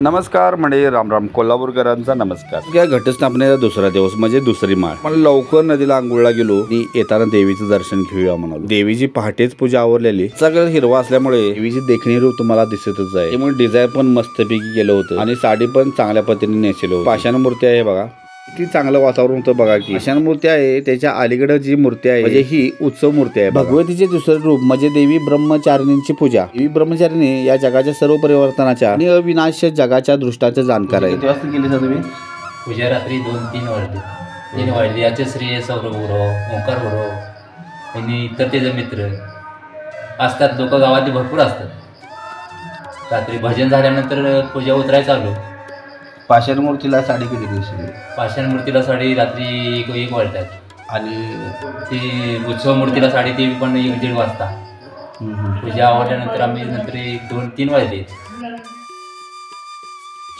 नमस्कार मंडळी, राम राम. कोल्हापूरकरांचा नमस्कार. या घटस्थापनेचा दुसरा दिवस म्हणजे दुसरी माळ. मला लवकर नदीला आंघोळला गेलो आणि येताना देवीचं दर्शन घेऊया म्हणालो. देवीची पहाटेच पूजा आवरलेली. सगळं हिरवा असल्यामुळे देवीची देखणी रूप तुम्हाला दिसतच आहे. त्यामुळे डिझाईन पण मस्तपैकी केलं होतं आणि साडी पण चांगल्या पद्धतीने नेसलेलं होतं. पाषाण मूर्ती आहे बघा, किती चांगलं वातावरण होतं बघा की. पाषाण मूर्ती आहे, त्याच्या अलीकडे जी मूर्ती आहे म्हणजे ही उत्सव मूर्ती आहे. भगवतीचे दुसरे रूप म्हणजे देवी ब्रह्मचारिणींची पूजा. देवी ब्रह्मचारिणी या जगाच्या सर्व परिवर्तनाच्या आणि अविनाश्य जगाच्या दृष्टाचे जाणकार आहे. किती वाजता केली तुम्ही पूजा? रात्री 2-3 वाजले. याचे श्री सौरभ गुरव, ओंकार गुरव आणि इतर त्याचे मित्र असतात. लोक गावातले भरपूर असतात. रात्री भजन झाल्यानंतर पूजा उतरायला चालू. पाषाण मूर्तीला साडी किती दिवशी? पाषाण मूर्तीला साडी रात्री 1 वाजतात आणि ती उत्सव मूर्तीला साडी ती पण 1-1:30 वाजता. पूजा आवडल्यानंतर आम्ही नंतर 2-3 वाजले.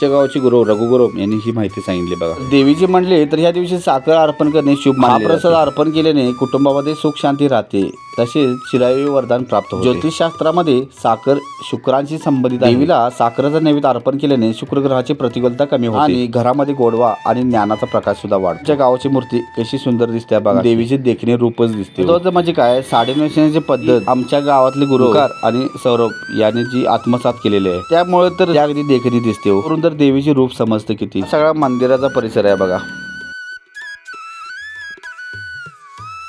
गावचे गुरु रघुगुरव यांनी ही माहिती सांगितली बघा. देवीची म्हणले तर ह्या दिवशी साखर अर्पण करणे शुभ. महाप्रसाद अर्पण केल्याने कुटुंबामध्ये सुख शांती राहते, तसेच चिरायू वरदान प्राप्त होते. ज्योतिषशास्त्रामध्ये साखर शुक्रांशी संबंधित आहे. देवीला साखरेचा नैवेद्य अर्पण केल्याने शुक्र ग्रहाची प्रतिकूलता कमी होते आणि घरामध्ये गोडवा आणि ज्ञानाचा प्रकाश सुद्धा वाढतो. आमच्या गावाची मूर्ती कशी सुंदर दिसते बघा. देवीचे देखणे रूपच दिसते. म्हणजे काय, साडी नेसण्याची पद्धत आमच्या गावातले गुरु आणि सौरभ यांनी जी आत्मसात केलेली आहे, त्यामुळे तर त्या अगदी देखणी दिसते. वरून तर देवीचे रूप समजते किती. सगळा मंदिराचा परिसर आहे बघा.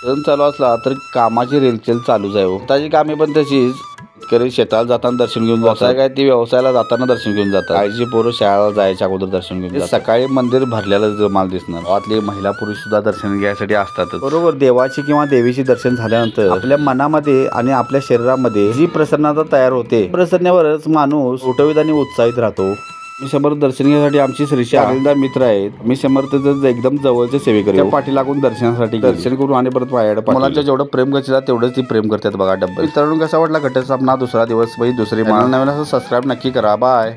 सण चालू असला तर कामाची रेलचेल चालूच आहे. त्याची कामे पण तशीच. शेतकरी शेताला जाताना दर्शन घेऊन जातात, काय ती व्यवसायाला जाताना दर्शन घेऊन जातात. काळजी पोरं शाळेला जायच्या अगोदर दर्शन घेऊन जातात. सकाळी मंदिर भरलेलं मला दिसणार. गावातली महिला पुरुष सुद्धा दर्शन घ्यायसाठी असतात. बरोबर, देवाची किंवा देवीची दर्शन झाल्यानंतर आपल्या मनामध्ये आणि आपल्या शरीरामध्ये जी प्रसन्नता तयार होते, प्रसन्नावरच माणूस उठवीत आणि उत्साहित राहतो. मी समर्थ दर्शन घेण्यासाठी आमची श्रीशी आनंदा मित्र आहेत. मी समर्थचं एकदम जवळचे सेवेकरी. पाठी लागून दर्शनासाठी दर्शन करून आणि परत वायाड मुलांच्या जेवढं प्रेम करतात तेवढंच ती प्रेम करतात बघा. डब्बल तरुण कसा वाटला घटस्थापना दुसरा दिवस दुसरी माळ. नवीन असं सबस्क्राईब नक्की करा. बाय.